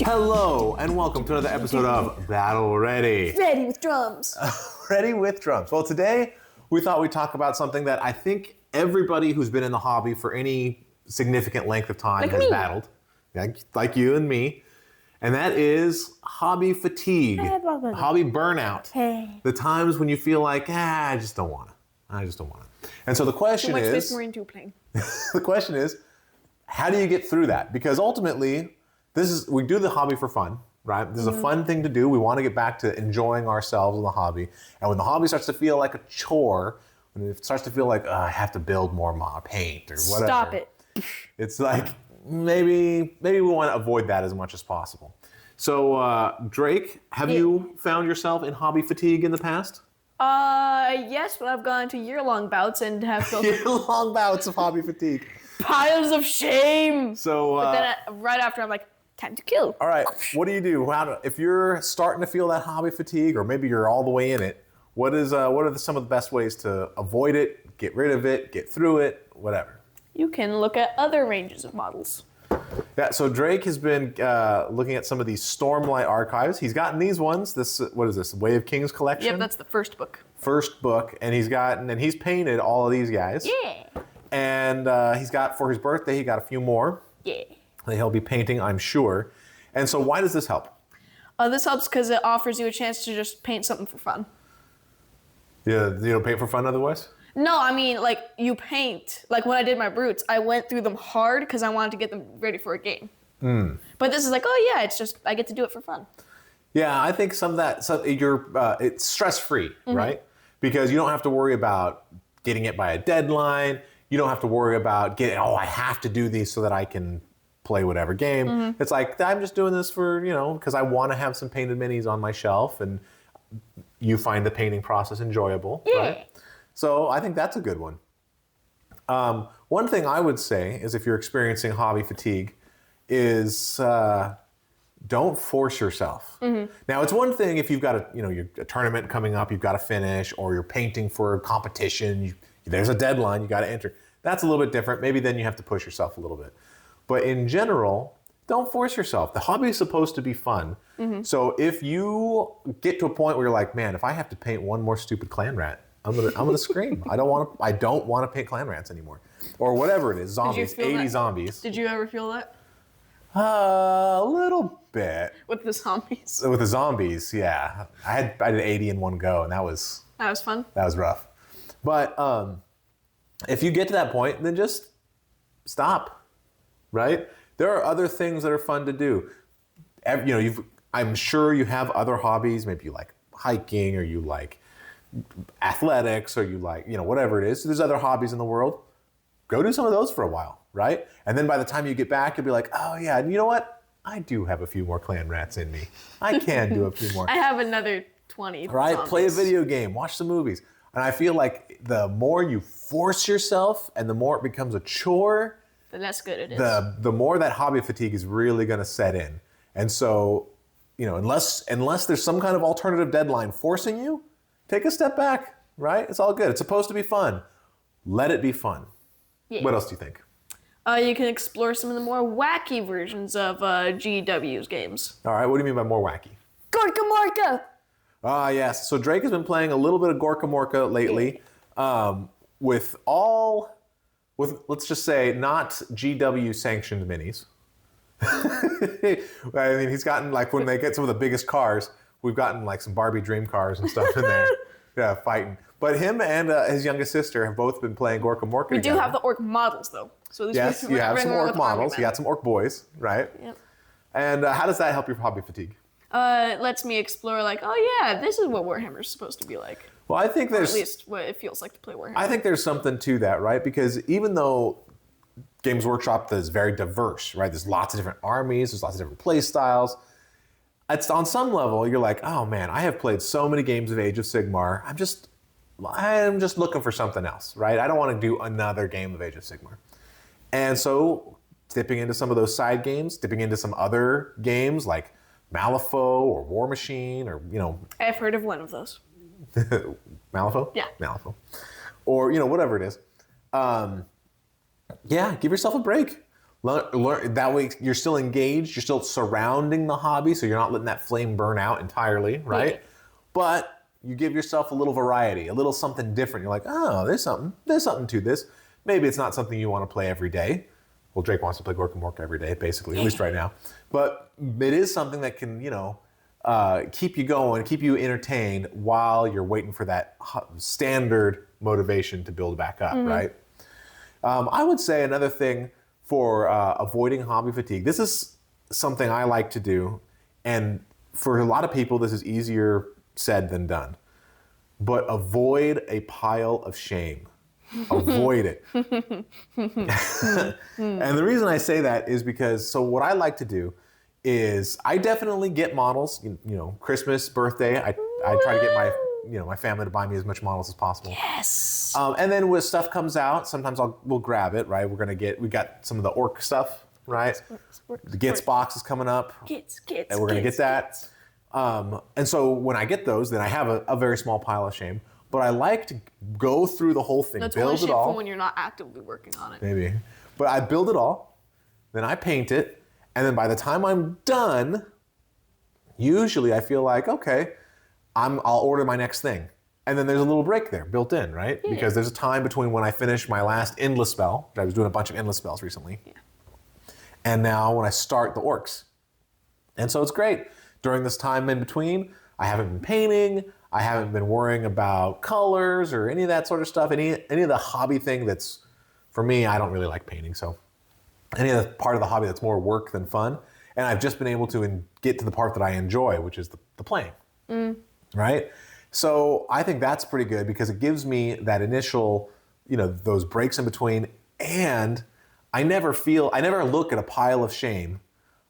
Hello, and welcome to another episode of Battle Ready. Ready with drums. Ready with drums. Well, today we thought we'd talk about something that I think everybody who's been in the hobby for any significant length of time has battled, like you and me, and that is hobby fatigue, hobby burnout. The times when you feel like, I just don't want to. And so the question Too much is, Space Marine 2 playing. the question is, how do you get through that? Because ultimately, we do the hobby for fun, right? This is a fun thing to do. We want to get back to enjoying ourselves in the hobby. And when the hobby starts to feel like a chore, when it starts to feel like, I have to build more paint or whatever. Stop it. It's like, maybe we want to avoid that as much as possible. So, Drake, have you found yourself in hobby fatigue in the past? Yes, but I've gone to year-long bouts and have felt Year-long bouts of hobby fatigue. piles of shame. So, but then right after, I'm like, time to kill. All right, what do you do? If you're starting to feel that hobby fatigue, or maybe you're all the way in it, what are some of the best ways to avoid it, get rid of it, get through it, whatever? You can look at other ranges of models. Yeah, so Drake has been looking at some of these Stormlight archives. He's gotten these ones. What is this? Way of Kings collection? Yep, that's the first book. First book, and he's painted all of these guys. Yeah. And he's got, for his birthday, he got a few more. Yeah. That he'll be painting, I'm sure. And so why does this help? This helps because it offers you a chance to just paint something for fun. Yeah, you don't paint for fun otherwise? No, I mean, like, you paint. Like, when I did my brutes, I went through them hard because I wanted to get them ready for a game. But this is like, it's just, I get to do it for fun. Yeah, I think some of that, it's stress-free, right? Because you don't have to worry about getting it by a deadline. You don't have to worry about I have to do these so that I can play whatever game. It's like, I'm just doing this for, because I want to have some painted minis on my shelf, and you find the painting process enjoyable, right? So I think that's a good one. One thing I would say is, if you're experiencing hobby fatigue, is don't force yourself. Now, it's one thing if you've got a tournament coming up, you've got to finish, or you're painting for a competition, there's a deadline, you got to enter. That's a little bit different. Maybe then you have to push yourself a little bit. But in general, don't force yourself. The hobby is supposed to be fun. So if you get to a point where you're like, man, if I have to paint one more stupid clan rat, I'm gonna scream. I don't want to paint clan rats anymore, or whatever it is. Zombies, 80 zombies. Did you ever feel that? A little bit. With the zombies? With the zombies, yeah. I did 80 in one go, and that was fun. That was rough. But if you get to that point, then just stop. Right? There are other things that are fun to do. I'm sure you have other hobbies. Maybe you like hiking, or you like athletics, or you like, whatever it is. So there's other hobbies in the world. Go do some of those for a while, right? And then by the time you get back, you'll be like, oh yeah, and you know what? I do have a few more clan rats in me. I can do a few more. I have another 20. Right? Zombies. Play a video game, watch some movies. And I feel like the more you force yourself and the more it becomes a chore, the less good it is. The more that hobby fatigue is really going to set in. And so, unless there's some kind of alternative deadline forcing you, take a step back, right? It's all good. It's supposed to be fun. Let it be fun. Yeah. What else do you think? You can explore some of the more wacky versions of GW's games. All right, what do you mean by more wacky? Gorka Morka! Ah, yes. So Drake has been playing a little bit of Gorka Morka lately, with let's just say, not GW sanctioned minis. I mean, he's gotten, like, when they get some of the biggest cars, we've gotten like some Barbie dream cars and stuff in there. Yeah, fighting. But him and his youngest sister have both been playing Gorka Morka together. We do have the orc models, though. So yes, you have some orc models. You got some orc boys, right? Yep. And how does that help your hobby fatigue? It lets me explore, like, this is what Warhammer's supposed to be like. Well, I think there's... Or at least what it feels like to play Warhammer. I think there's something to that, right? Because even though Games Workshop is very diverse, right? There's lots of different armies, there's lots of different play styles. It's on some level, you're like, oh man, I have played so many games of Age of Sigmar. I'm just looking for something else, right? I don't want to do another game of Age of Sigmar. And so dipping into some of those side games, dipping into some other games like Malifaux or War Machine, or, I've heard of one of those. Malifaux? Yeah. Malifaux. Or, whatever it is. Give yourself a break. Learn that way you're still engaged, you're still surrounding the hobby, so you're not letting that flame burn out entirely, right? But you give yourself a little variety, a little something different. You're like, oh, there's something to this. Maybe it's not something you want to play every day. Well, Drake wants to play Gork and Mork every day, basically, at least right now. But it is something that can, keep you going, keep you entertained while you're waiting for that standard motivation to build back up, right? I would say another thing for avoiding hobby fatigue. This is something I like to do, and for a lot of people, this is easier said than done. But avoid a pile of shame. Avoid it. And the reason I say that is because, so what I like to do is I definitely get models, Christmas, birthday, I try to get my family to buy me as much models as possible. Yes. And then when stuff comes out, sometimes we grab it, right? We got some of the orc stuff, right? The Gits box is coming up. Gits. And we're gonna get that. And so when I get those, then I have a very small pile of shame. But I like to go through the whole thing, That's build only it all. shameful when you're not actively working on it. Maybe. But I build it all, then I paint it, and then by the time I'm done, usually I feel like, okay, I'll order my next thing. And then there's a little break there built in, right? Yeah. Because there's a time between when I finish my last endless spell. I was doing a bunch of endless spells recently. Yeah. And now when I start the orcs. And so it's great. During this time in between, I haven't been painting, I haven't been worrying about colors or any of that sort of stuff. Any of the hobby thing that's, for me, I don't really like painting. So any of the part of the hobby that's more work than fun. And I've just been able to get to the part that I enjoy, which is the playing, right? So I think that's pretty good because it gives me that initial, those breaks in between. And I never look at a pile of shame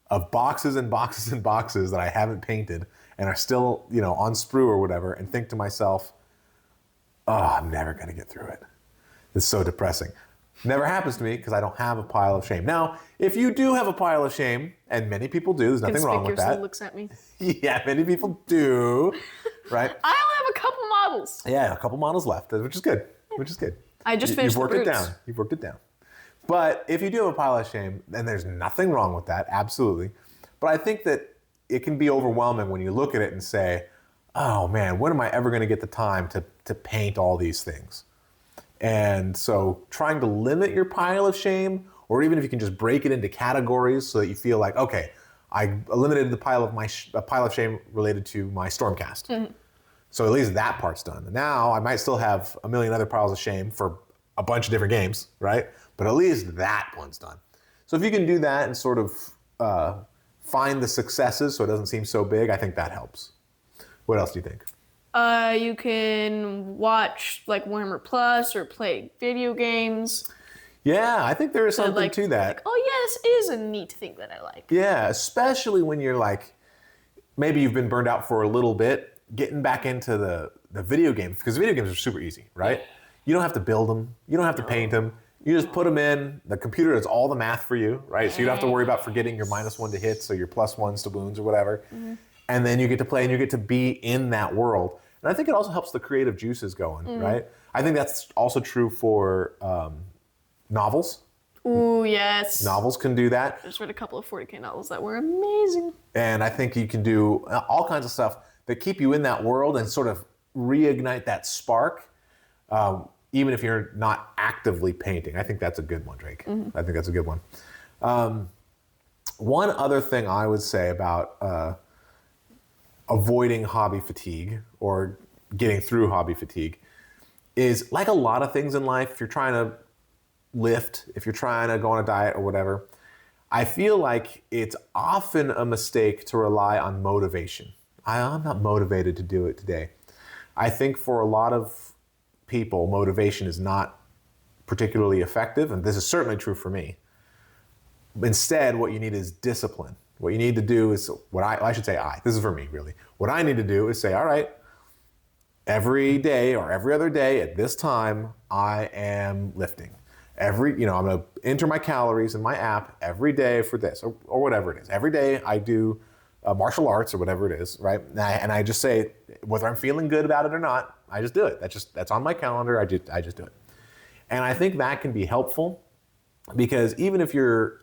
of boxes and boxes and boxes that I haven't painted and are still, on sprue or whatever, and think to myself, oh, I'm never going to get through it. It's so depressing. Never happens to me because I don't have a pile of shame. Now, if you do have a pile of shame, and many people do, there's nothing wrong with that. looks at me. Yeah, many people do, right? I only have a couple models. Yeah, a couple models left, which is good. I just finished You've worked the it brutes. down. You've worked it down. But if you do have a pile of shame, then there's nothing wrong with that, absolutely. But I think that it can be overwhelming when you look at it and say, oh man, when am I ever going to get the time to paint all these things? And so trying to limit your pile of shame, or even if you can just break it into categories so that you feel like, okay, I eliminated the pile of shame related to my Stormcast. So at least that part's done. Now I might still have a million other piles of shame for a bunch of different games, right? But at least that one's done. So if you can do that and sort of find the successes so it doesn't seem so big, I think that helps. What else do you think? You can watch like Warhammer Plus or play video games. Yeah, I think there is something to that. Like, oh yeah, this is a neat thing that I like. Yeah, especially when you're like, maybe you've been burned out for a little bit, getting back into the video games, because video games are super easy, right? You don't have to build them. You don't have to paint them. You just put them in. The computer does all the math for you, right? So you don't have to worry about forgetting your -1 to hits or your +1s to wounds or whatever. And then you get to play and you get to be in that world. And I think it also helps the creative juices going, right? I think that's also true for novels. Ooh, yes. Novels can do that. I just read a couple of 40K novels that were amazing. And I think you can do all kinds of stuff that keep you in that world and sort of reignite that spark, even if you're not actively painting. I think that's a good one, Drake. I think that's a good one. One other thing I would say about avoiding hobby fatigue or getting through hobby fatigue is, like a lot of things in life, if you're trying to lift, if you're trying to go on a diet or whatever, I feel like it's often a mistake to rely on motivation. I'm not motivated to do it today. I think for a lot of people, motivation is not particularly effective, and this is certainly true for me. Instead, what you need is discipline. What you need to do is, this is for me really. What I need to do is say, all right, every day or every other day at this time, I am lifting. I'm gonna enter my calories in my app every day for this, or whatever it is. Every day I do martial arts or whatever it is, right? And I just say, whether I'm feeling good about it or not, I just do it. That's on my calendar, I just do it. And I think that can be helpful. Because even if you're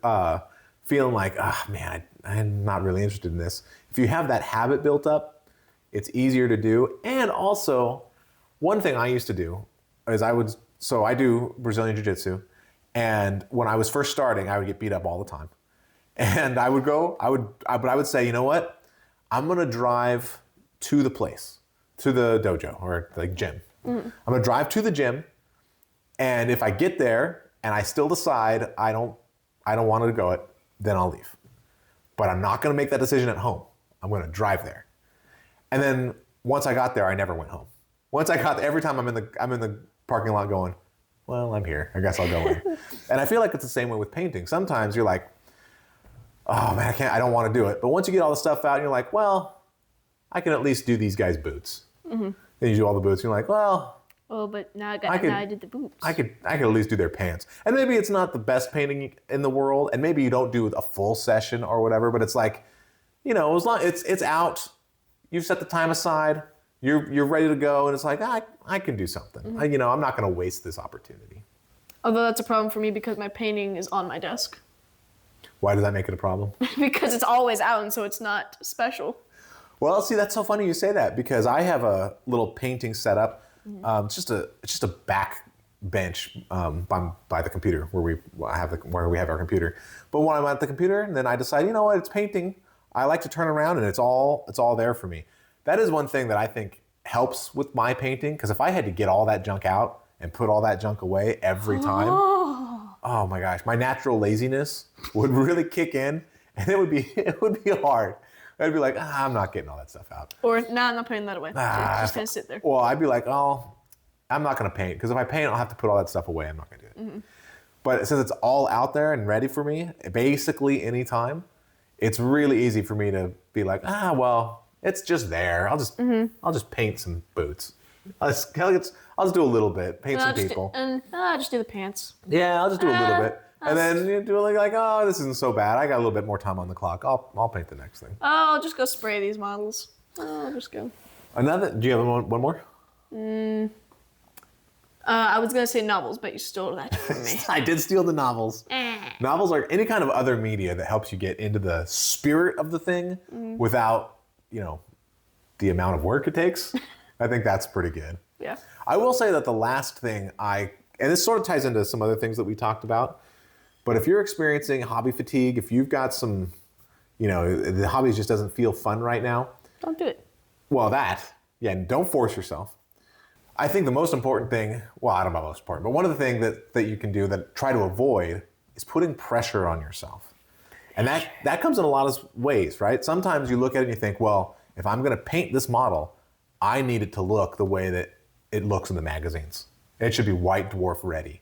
feeling like, man, I'm not really interested in this, if you have that habit built up, it's easier to do. And also, one thing I used to do is I do Brazilian Jiu-Jitsu, and when I was first starting, I would get beat up all the time. And I would say, you know what? I'm gonna drive to the place, to the dojo or like gym. I'm gonna drive to the gym, and if I get there and I still decide I don't want to go then I'll leave. But I'm not gonna make that decision at home. I'm gonna drive there. And then once I got there, I never went home. Once I got there, every time I'm in the parking lot going, well, I'm here. I guess I'll go in. And I feel like it's the same way with painting. Sometimes you're like, oh man, I don't want to do it. But once you get all the stuff out, you're like, well, I can at least do these guys' boots. Then you do all the boots, and you're like, well, oh, but now I did the boots. I could at least do their pants. And maybe it's not the best painting in the world, and maybe you don't do a full session or whatever, but it's like, as long it's out, you've set the time aside, you're ready to go, and it's like, I can do something. I'm not going to waste this opportunity. Although that's a problem for me because my painting is on my desk. Why does that make it a problem? Because it's always out, and so it's not special. Well, see, that's so funny you say that, because I have a little painting set up. It's just a back bench by the computer where we have our computer. But when I'm at the computer, then I decide, you know what, it's painting. I like to turn around, and it's all there for me. That is one thing that I think helps with my painting, because if I had to get all that junk out and put all that junk away every time, oh my gosh, my natural laziness would really kick in, and it would be hard. I'd be like, I'm not getting all that stuff out. Or, nah, I'm not putting that away. It's just gonna sit there. Well, I'd be like, oh, I'm not gonna paint, because if I paint, I'll have to put all that stuff away. I'm not gonna do it. But since it's all out there and ready for me, basically any time, it's really easy for me to be like, well, it's just there. I'll just paint some boots. I'll just do a little bit, paint some people. I'll just do the pants. Yeah, I'll just do a little bit. And then you do like, oh, this isn't so bad. I got a little bit more time on the clock. I'll paint the next thing. Oh, I'll just go spray these models. I'll just go. Do you have one more? I was gonna say novels, but you stole that from me. I did steal the novels. Novels are any kind of other media that helps you get into the spirit of the thing without, the amount of work it takes. I think that's pretty good. Yeah. I will say that the last thing and this sort of ties into some other things that we talked about, but if you're experiencing hobby fatigue, if you've got some, the hobby just doesn't feel fun right now. Don't do it. Well, and don't force yourself. I think the most important thing, well, I don't know most important, but one of the things that you can do that try to avoid is putting pressure on yourself. And that comes in a lot of ways, right? Sometimes you look at it and you think, well, if I'm going to paint this model, I need it to look the way that it looks in the magazines. It should be white dwarf ready.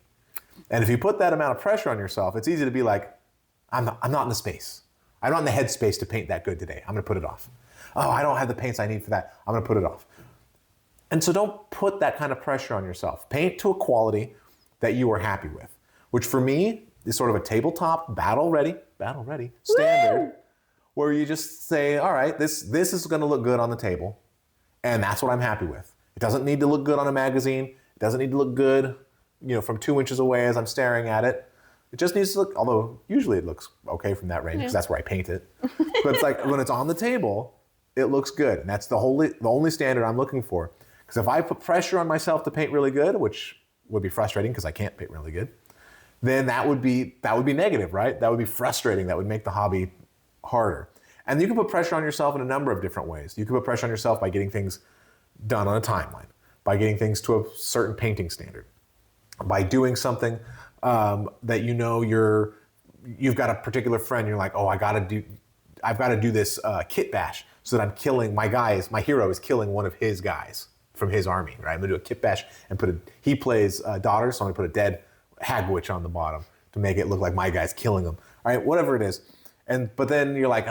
And if you put that amount of pressure on yourself, it's easy to be like, I'm not in the space. I'm not in the headspace to paint that good today. I'm going to put it off. Oh, I don't have the paints I need for that. I'm going to put it off. And so don't put that kind of pressure on yourself. Paint to a quality that you are happy with, which for me is sort of a tabletop battle ready standard. Woo! Where you just say, all right, this is going to look good on the table, and that's what I'm happy with. It doesn't need to look good on a magazine. It doesn't need to look good, from 2 inches away as I'm staring at it. It just needs to look, although usually it looks okay from that range because that's where I paint it. But it's like when it's on the table, it looks good, and that's the only standard I'm looking for. Because if I put pressure on myself to paint really good, which would be frustrating because I can't paint really good, then that would be negative, right? That would be frustrating. That would make the hobby harder. And you can put pressure on yourself in a number of different ways. You can put pressure on yourself by getting things done on a timeline, by getting things to a certain painting standard, by doing something that you've got a particular friend. You're like, oh, I've got to do this kit bash so that I'm killing my hero is killing one of his guys from his army, right? I'm gonna do a kit bash and he plays daughter, so I'm gonna put a dead hag witch on the bottom to make it look like my guy's killing him. All right, whatever it is. But then you're like,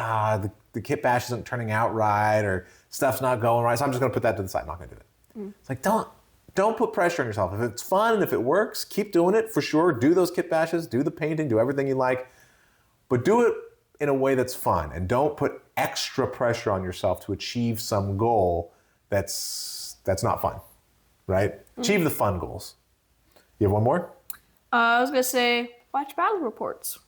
the kit bash isn't turning out right, or stuff's not going right, so I'm just gonna put that to the side. I'm not gonna do it. It's like, don't put pressure on yourself. If it's fun and if it works, keep doing it for sure. Do those kit bashes, do the painting, do everything you like, but do it in a way that's fun, and don't put extra pressure on yourself to achieve some goal that's not fun, right? Achieve the fun goals. You have one more? I was gonna say, watch battle reports.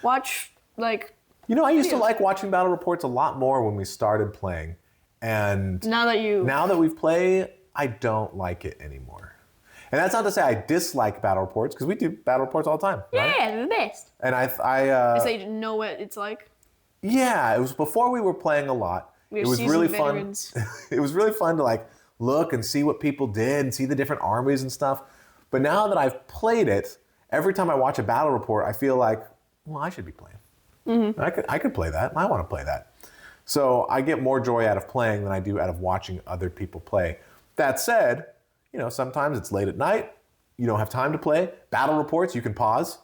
Watch, like... I used to like watching battle reports a lot more when we started playing. And Now that we've played, I don't like it anymore. And that's not to say I dislike battle reports, because we do battle reports all the time. Right? Yeah, they're the best. And I so you know what it's like? Yeah, it was before we were playing a lot. It was really fun. It was really fun to like look and see what people did and see the different armies and stuff. But now that I've played it, every time I watch a battle report, I feel like, well, I should be playing. Mm-hmm. I could play that. I want to play that. So I get more joy out of playing than I do out of watching other people play. That said, sometimes it's late at night. You don't have time to play. Battle reports, you can pause.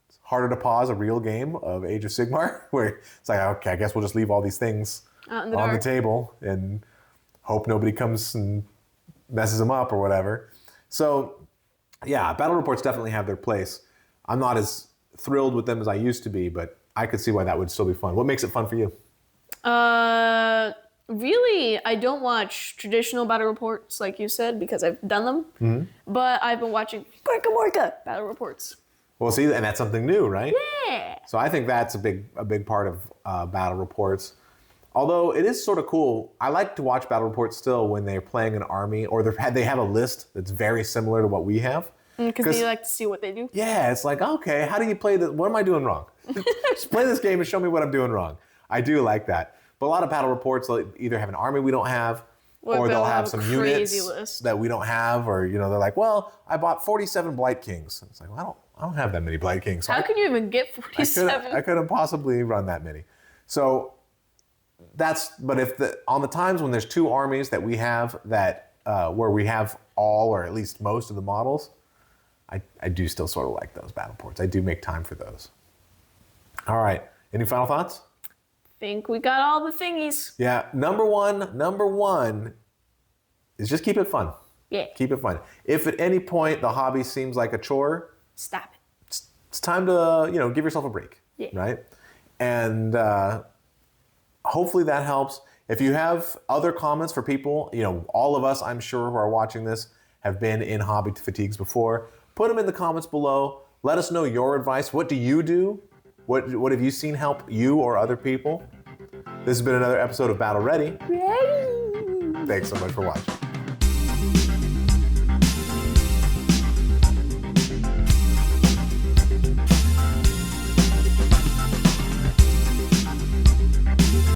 It's harder to pause a real game of Age of Sigmar, where it's like, okay, I guess we'll just leave all these things on the table and hope nobody comes and messes them up or whatever. So, yeah, battle reports definitely have their place. I'm not as thrilled with them as I used to be, but I could see why that would still be fun. What makes it fun for you? Really, I don't watch traditional battle reports like you said because I've done them. Mm-hmm. But I've been watching Gorka Morka battle reports. Well, see, and that's something new, right? Yeah. So I think that's a big part of battle reports. Although it is sort of cool, I like to watch battle reports still when they're playing an army or they have a list that's very similar to what we have. Because you like to see what they do. Yeah, it's like, okay, how do you play this? What am I doing wrong? Just play this game and show me what I'm doing wrong. I do like that. But a lot of battle reports they'll either have an army we don't have, or they'll have some units list that we don't have, or they're like, well, I bought 47 Blight Kings. It's like, well, I don't have that many Blight Kings. So how can you even get 47? I couldn't possibly run that many. So but on the times when there's two armies that we have that where we have all or at least most of the models, I do still sort of like those battle reports. I do make time for those. All right. Any final thoughts? Think we got all the thingies. Yeah. Number one is just keep it fun. Yeah. Keep it fun. If at any point the hobby seems like a chore, stop it. It's time to, give yourself a break. Yeah. Right? And hopefully that helps. If you have other comments for people, all of us, I'm sure, who are watching this have been in hobby fatigues before. Put them in the comments below. Let us know your advice. What do you do? What have you seen help you or other people? This has been another episode of Battle Ready. Thanks so much for watching.